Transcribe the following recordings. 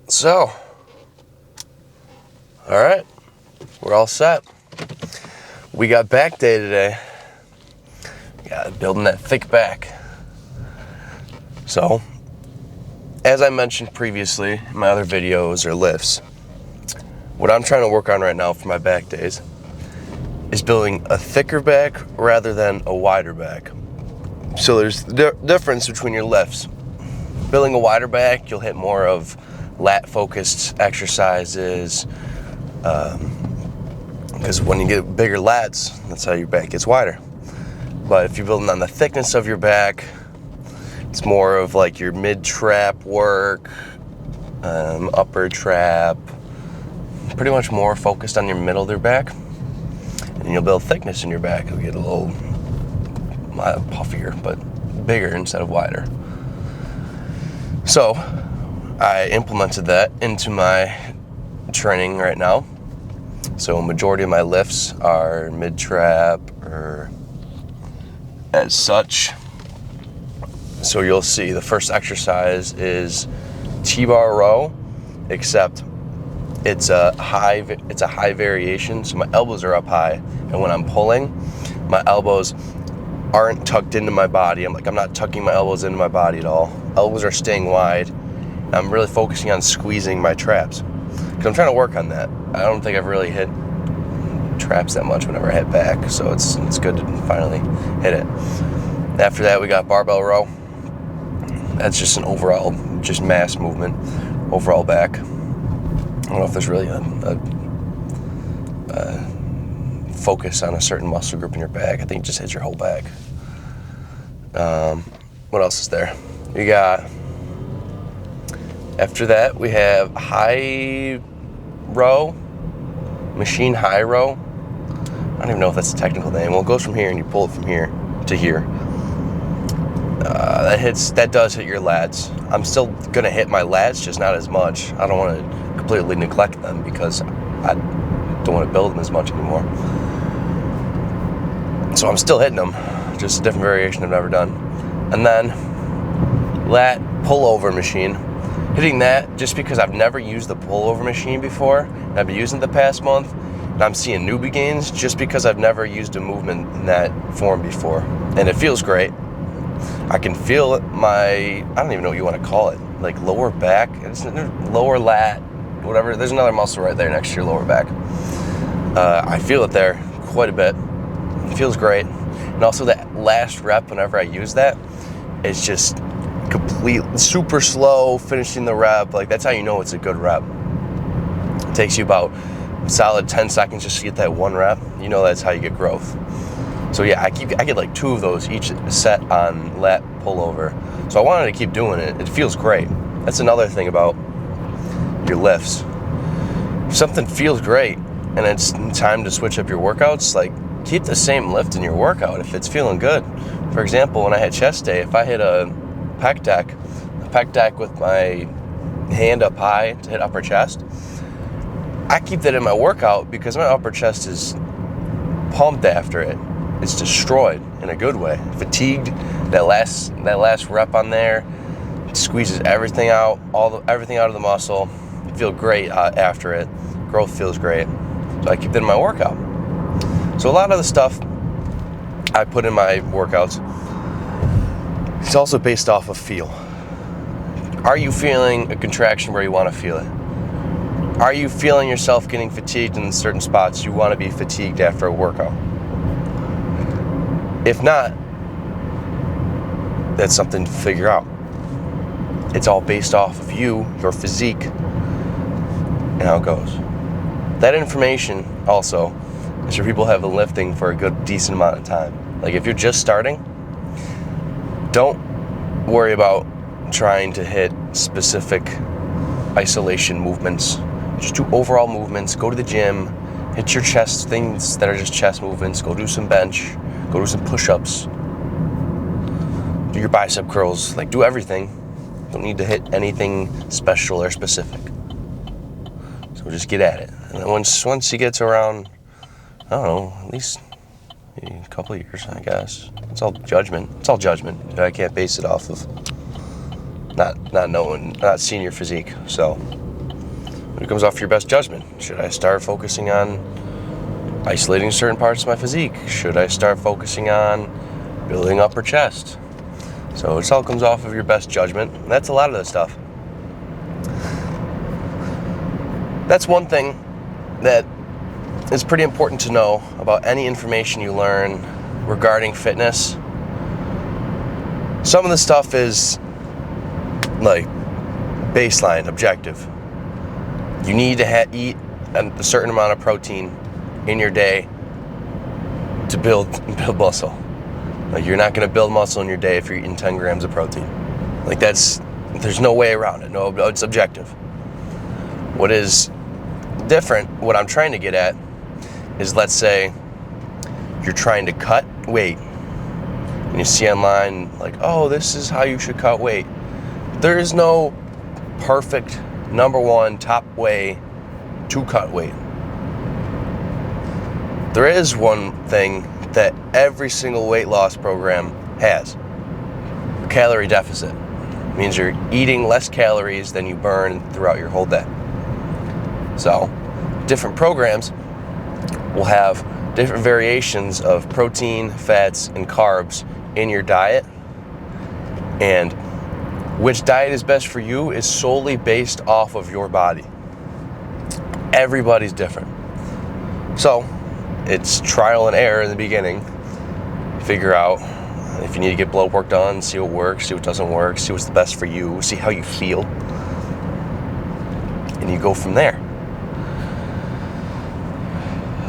So, all right, we're all set. We got back day today. Building that thick back. So, as I mentioned previously in my other videos or lifts, what I'm trying to work on right now for my back days is building a thicker back rather than a wider back. So there's the difference between your lifts. Building a wider back, you'll hit more of lat-focused exercises, because when you get bigger lats, that's how your back gets wider. But if you're building on the thickness of your back, it's more of like your mid-trap work, upper trap, pretty much more focused on your middle of your back. And you'll build thickness in your back. You'll get a little puffier, but bigger instead of wider. So I implemented that into my training right now. So a majority of my lifts are mid-trap or as such. So you'll see the first exercise is T-bar row, except it's a high variation. So my elbows are up high, and when I'm pulling, my elbows aren't tucked into my body. I'm not tucking my elbows into my body at all. Elbows are staying wide. I'm really focusing on squeezing my traps because I'm trying to work on that. I don't think I've really hit traps that much whenever I hit back, so it's good to finally hit it. After that, we got barbell row. That's just an overall, just mass movement, overall back. I don't know if there's really a focus on a certain muscle group in your back. I think it just hits your whole back. What else is there? We got, after that, we have high row, machine high row. I don't even know if that's a technical name. Well, it goes from here and you pull it from here to here. That does hit your lats. I'm still gonna hit my lats, just not as much. I don't want to completely neglect them because I don't want to build them as much anymore. So I'm still hitting them, just a different variation I've never done. And then lat pullover machine. Hitting that just because I've never used the pullover machine before, and I've been using it the past month, and I'm seeing newbie gains just because I've never used a movement in that form before. And it feels great. I can feel I don't even know what you want to call it, like lower back, lower lat, whatever. There's another muscle right there next to your lower back. I feel it there quite a bit. It feels great. And also that last rep, whenever I use that, it's just super slow finishing the rep. Like, that's how you know it's a good rep. It takes you about a solid 10 seconds just to get that one rep. You know that's how you get growth. So yeah, I get like 2 of those each set on lat pullover. So I wanted to keep doing it. It feels great. That's another thing about your lifts. If something feels great and it's time to switch up your workouts, like, keep the same lift in your workout if it's feeling good. For example, when I had chest day, if I hit a pec deck with my hand up high to hit upper chest, I keep that in my workout because my upper chest is pumped after it. It's destroyed in a good way. Fatigued, that last rep on there squeezes everything out, everything out of the muscle. Feel great after it. Growth feels great. So I keep that in my workout. So a lot of the stuff I put in my workouts, it's also based off of feel. Are you feeling a contraction where you want to feel it? Are you feeling yourself getting fatigued in certain spots you want to be fatigued after a workout? If not, that's something to figure out. It's all based off of you, your physique, and how it goes. That information also is for people who have been lifting for a good, decent amount of time. Like, if you're just starting, don't worry about trying to hit specific isolation movements. Just do overall movements. Go to the gym, hit your chest things that are just chest movements. Go do some bench, go do some push-ups, do your bicep curls. Like, do everything. Don't need to hit anything special or specific. So just get at it. And then once you get to around, I don't know, at least maybe a couple of years, I guess. It's all judgment. I can't base it off of not knowing, not seeing your physique. So It comes off your best judgment. Should I start focusing on isolating certain parts of my physique? Should I start focusing on building upper chest? So it all comes off of your best judgment. And that's a lot of the stuff. That's one thing that is pretty important to know about any information you learn regarding fitness. Some of the stuff is like baseline, objective. You need to eat a certain amount of protein in your day to build muscle. Like, you're not going to build muscle in your day if you're eating 10 grams of protein. Like, there's no way around it. No, it's objective. What is different, what I'm trying to get at, is, let's say you're trying to cut weight and you see online like, oh, this is how you should cut weight. There is no perfect number one top way to cut weight. There is one thing that every single weight loss program has: a calorie deficit. It means you're eating less calories than you burn throughout your whole day. So different programs will have different variations of protein, fats, and carbs in your diet, and which diet is best for you is solely based off of your body. Everybody's different. So it's trial and error in the beginning. Figure out if you need to get blood work done, see what works, see what doesn't work, see what's the best for you, see how you feel, and you go from there.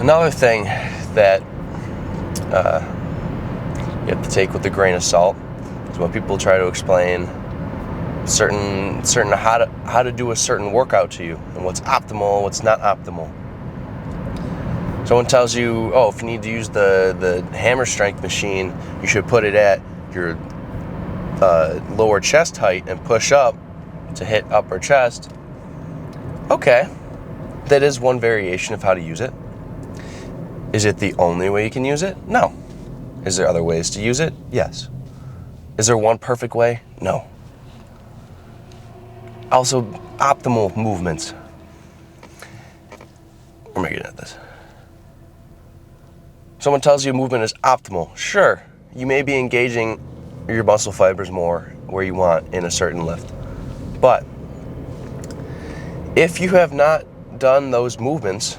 Another thing that you have to take with a grain of salt is when people try to explain certain how to do a certain workout to you and what's optimal, what's not optimal. Someone tells you, oh, if you need to use the hammer strength machine, you should put it at your lower chest height and push up to hit upper chest. Okay, that is one variation of how to use it. Is it the only way you can use it? No. Is there other ways to use it? Yes. Is there one perfect way? No. Also, optimal movements. Where am I getting at this? Someone tells you a movement is optimal. Sure, you may be engaging your muscle fibers more where you want in a certain lift. But if you have not done those movements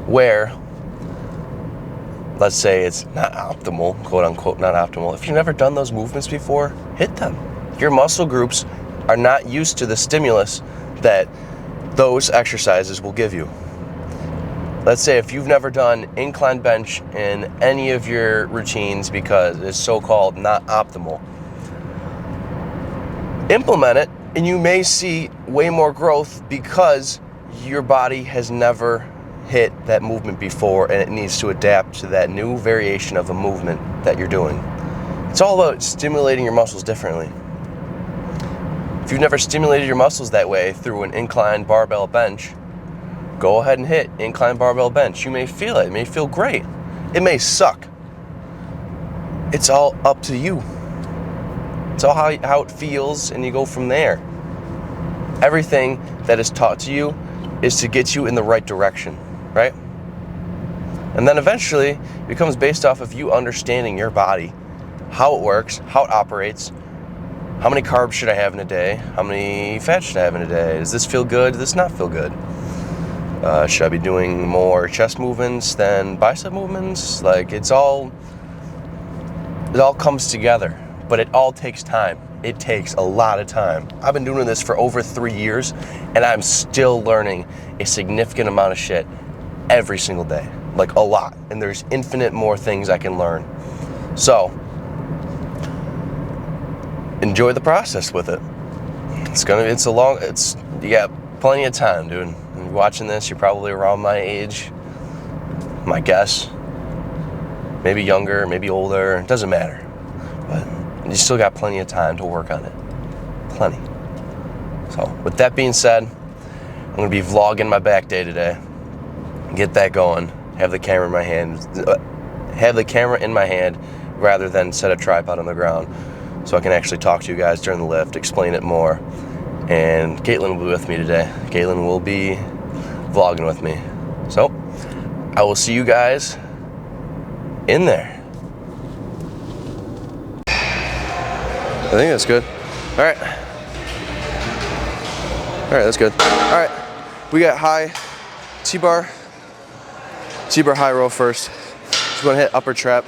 where, let's say it's not optimal, quote unquote not optimal, if you've never done those movements before, hit them. Your muscle groups are not used to the stimulus that those exercises will give you. Let's say if you've never done incline bench in any of your routines because it's so-called not optimal, implement it and you may see way more growth because your body has never hit that movement before and it needs to adapt to that new variation of a movement that you're doing. It's all about stimulating your muscles differently. If you've never stimulated your muscles that way through an incline barbell bench, go ahead and hit incline barbell bench. You may feel it. It may feel great. It may suck. It's all up to you. It's all how it feels, and you go from there. Everything that is taught to you is to get you in the right direction, right? And then eventually it becomes based off of you understanding your body, how it works, how it operates. How many carbs should I have in a day? How many fats should I have in a day? Does this feel good? Does this not feel good? Should I be doing more chest movements than bicep movements? Like, it all comes together, but it all takes time. It takes a lot of time. I've been doing this for over 3 years, and I'm still learning a significant amount of shit every single day, like a lot. And there's infinite more things I can learn. So, enjoy the process with it. You got plenty of time, dude. If you're watching this, you're probably around my age, my guess. Maybe younger, maybe older, it doesn't matter. But you still got plenty of time to work on it. Plenty. So, with that being said, I'm going to be vlogging my back day today. Get that going. Have the camera in my hand rather than set a tripod on the ground, so I can actually talk to you guys during the lift, explain it more. And Caitlin will be with me today. Caitlin will be vlogging with me. So I will see you guys in there. I think that's good. All right. All right, that's good. All right, we got high T-bar high row first. Just gonna hit upper trap,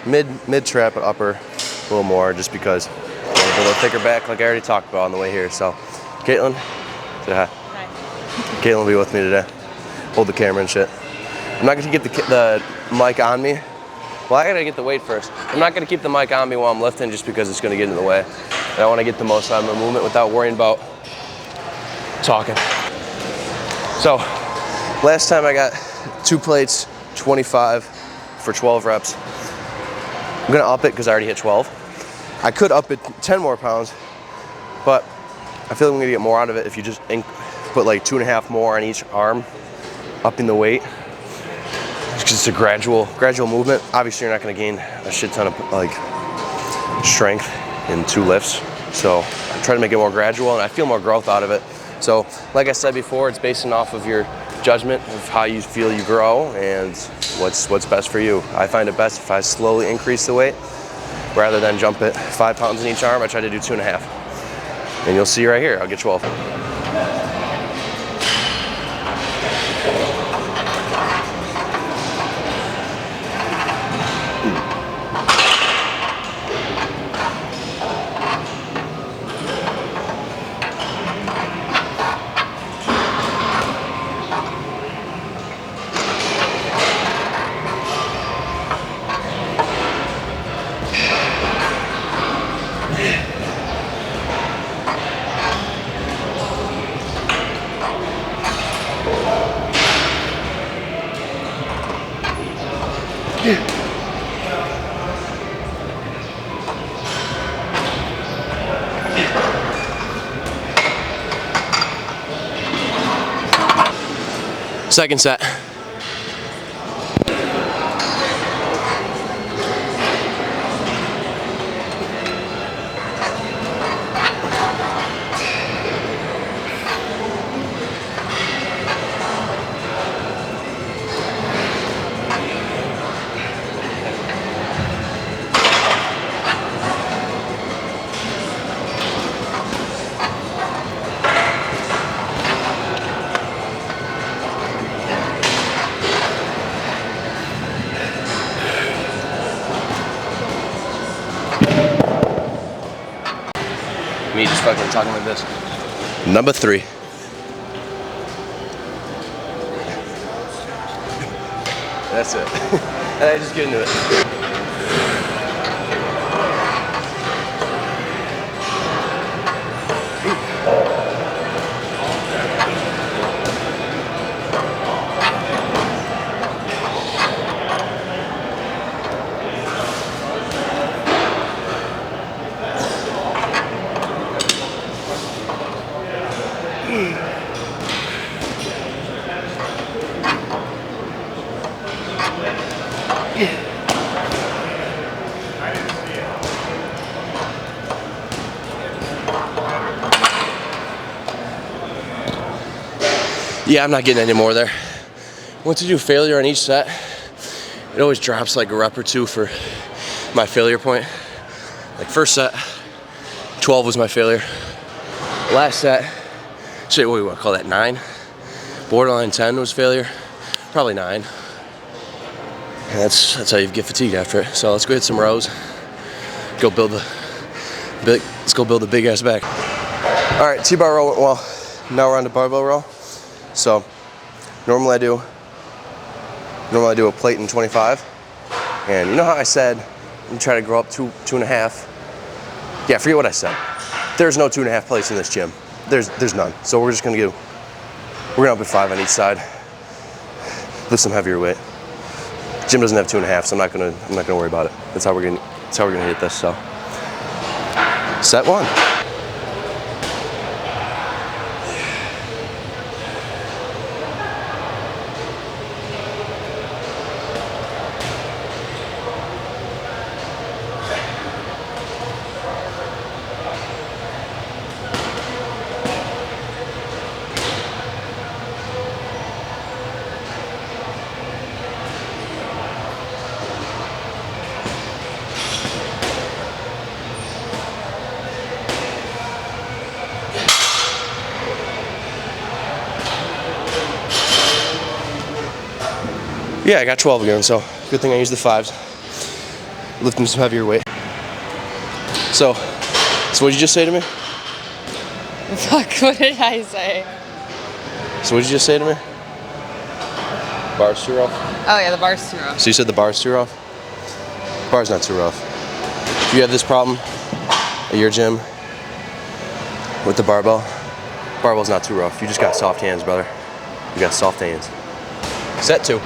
mid trap, but upper a little more, just because I want to build a thicker back, like I already talked about on the way here. So, Caitlin, say hi. Hi. Caitlin will be with me today. Hold the camera and shit. I'm not gonna get the mic on me. Well, I gotta get the weight first. I'm not gonna keep the mic on me while I'm lifting, just because it's gonna get in the way. And I want to get the most out of my movement without worrying about talking. So, last time I got 2 plates, 25 for 12 reps. I'm gonna up it because I already hit 12. I could up it 10 more pounds, but I feel like I'm gonna get more out of it if you just put like 2.5 more on each arm, upping the weight. It's a gradual movement. Obviously, you're not gonna gain a shit ton of like strength in 2 lifts. So I try to make it more gradual, and I feel more growth out of it. So, like I said before, it's basing off of your judgment of how you feel you grow and what's best for you. I find it best if I slowly increase the weight rather than jump it 5 pounds in each arm. I try to do 2.5. And you'll see right here, I'll get 12. Second set. Me just fucking talking like this. Number 3. That's it. And I just get into it. Yeah, I'm not getting any more there. Once you do failure on each set, it always drops like a rep or 2 for my failure point. Like first set, 12 was my failure. Last set, shit, what do you want to call that, 9? Borderline 10 was failure, probably 9. And that's how you get fatigued after it. So let's go hit some rows. Let's go build a big ass back. All right, T-bar row went well. Now we're on the barbell row. So normally I do a plate and 25. And you know how I said you try to grow up 2.5? Yeah, forget what I said. There's no 2.5 plates in this gym. There's none. So we're gonna up at 5 on each side. Lift some heavier weight. Gym doesn't have 2.5, so I'm not gonna worry about it. That's how we're gonna hit this. So set 1. Yeah, I got 12 again, so good thing I used the 5s. Lifting some heavier weight. So what did you just say to me? Fuck, what did I say? So what did you just say to me? Bar's too rough? Oh yeah, the bar's too rough. So you said the bar's too rough? Bar's not too rough. If you have this problem at your gym with the barbell's not too rough. You just got soft hands, brother. You got soft hands. Set 2.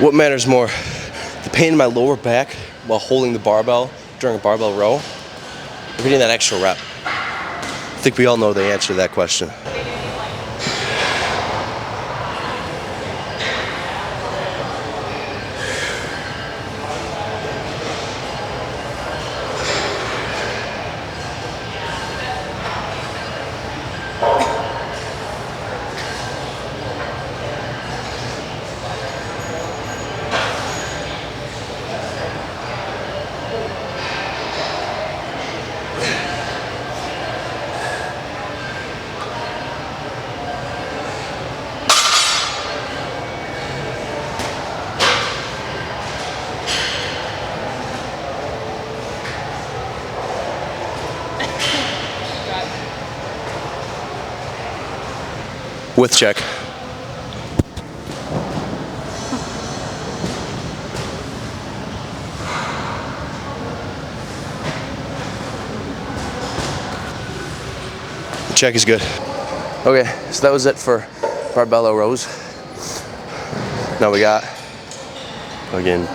What matters more, the pain in my lower back while holding the barbell during a barbell row, or getting that extra rep? I think we all know the answer to that question. With check. The check is good. Okay, so that was it for barbell rows. Now we got, again,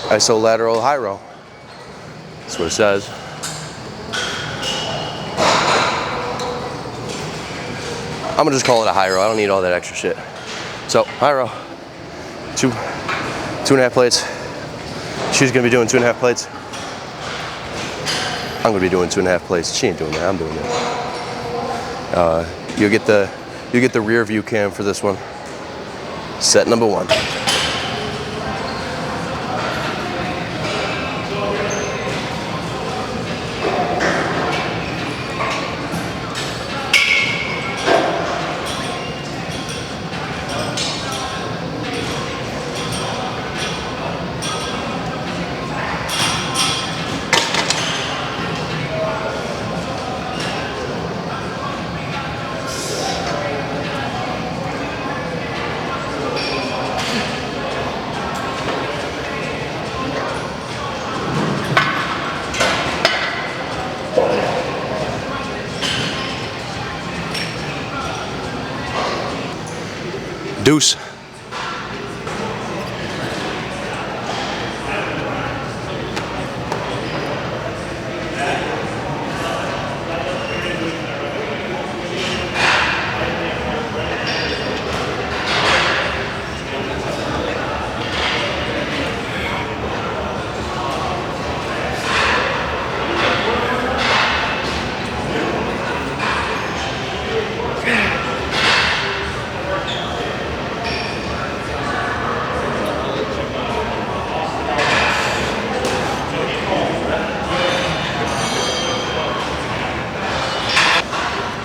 isolateral high row. That's what it says. I'm gonna just call it a high row. I don't need all that extra shit. So, high row. 2.5 plates. She's gonna be doing 2.5 plates. I'm gonna be doing 2.5 plates. She ain't doing that, I'm doing that. You'll get the rear view cam for this one. Set number 1. Deuce.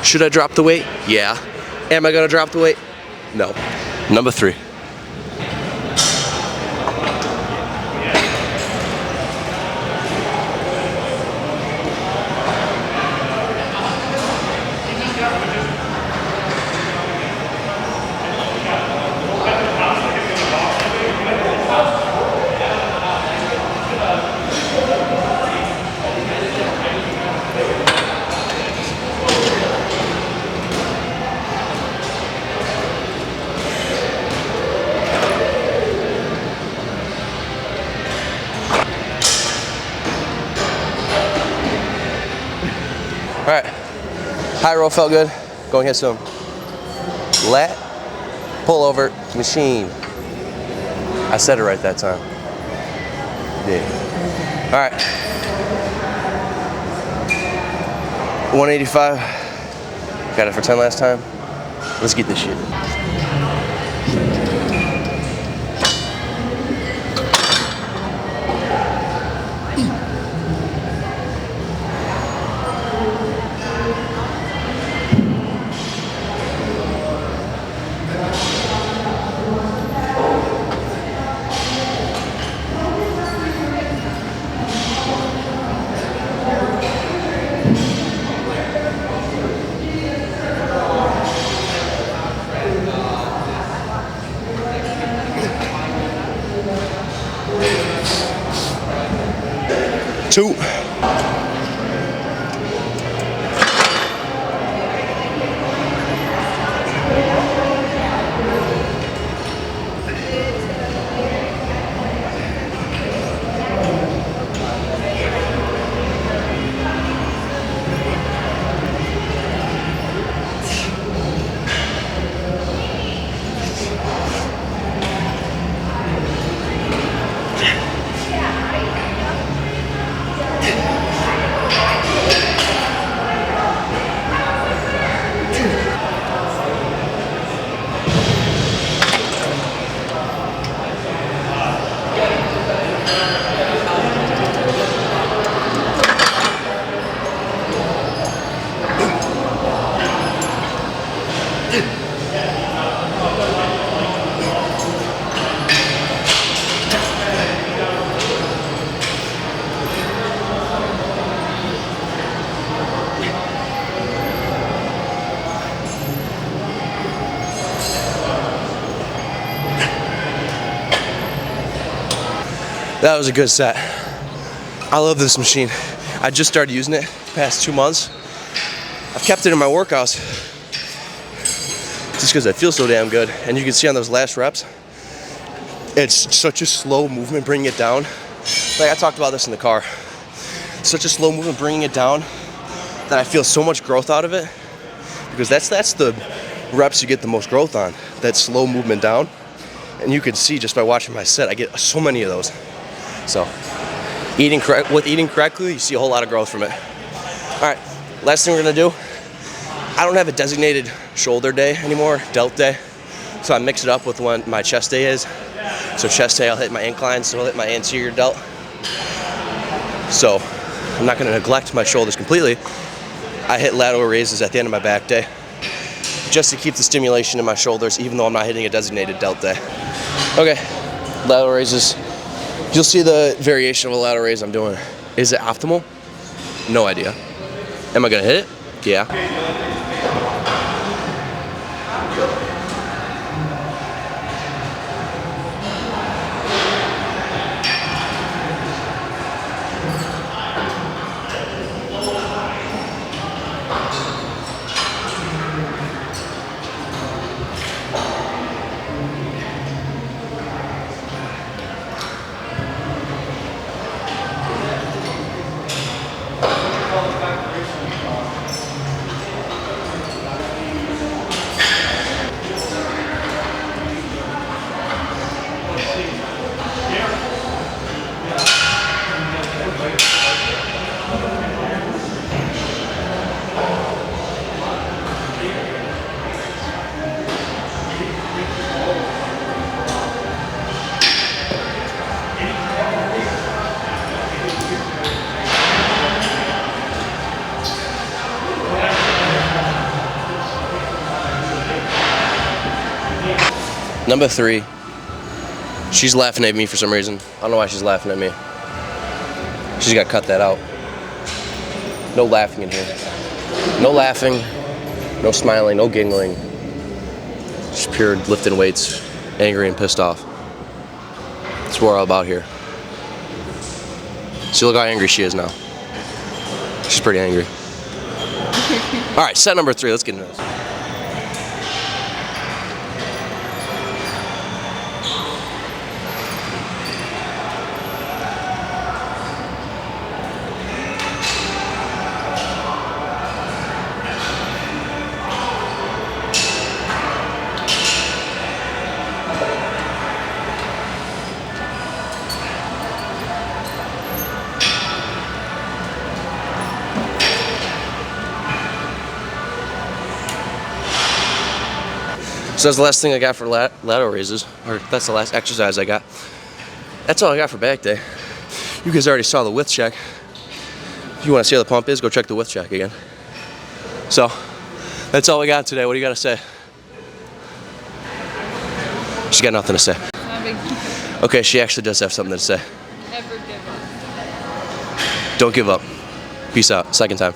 Should I drop the weight? Yeah. Am I gonna drop the weight? No. Number 3. All right, high row felt good. Go and hit some lat, pull over, machine. I said it right that time. All right. 185. Got it for 10 last time. Let's get this shit. Two. That was a good set. I love this machine. I just started using it the past 2 months. I've kept it in my workouts just because I feel so damn good. And you can see on those last reps, it's such a slow movement bringing it down. Like I talked about this in the car. Such a slow movement bringing it down that I feel so much growth out of it, because that's the reps you get the most growth on, that slow movement down. And you can see just by watching my set, I get so many of those. So eating correctly, you see a whole lot of growth from it. All right, last thing we're gonna do, I don't have a designated shoulder day anymore, delt day. So I mix it up with when my chest day is. So chest day, I'll hit my incline, so I'll hit my anterior delt. So I'm not gonna neglect my shoulders completely. I hit lateral raises at the end of my back day, just to keep the stimulation in my shoulders, even though I'm not hitting a designated delt day. Okay, lateral raises. You'll see the variation of a lateral raise I'm doing. Is it optimal? No idea. Am I gonna hit it? Yeah. Number 3, she's laughing at me for some reason. I don't know why she's laughing at me. She's got to cut that out. No laughing in here. No laughing, no smiling, no giggling. Just pure lifting weights, angry and pissed off. That's what we're all about here. See, look how angry she is now. She's pretty angry. All right, set number 3, let's get into this. So that's the last thing I got for lateral raises, or that's the last exercise I got. That's all I got for back day. You guys already saw the width check. If you want to see how the pump is, go check the width check again. So that's all we got today. What do you got to say? She's got nothing to say. Not a big deal. Okay, she actually does have something to say. Never give up. Don't give up. Peace out. Second time.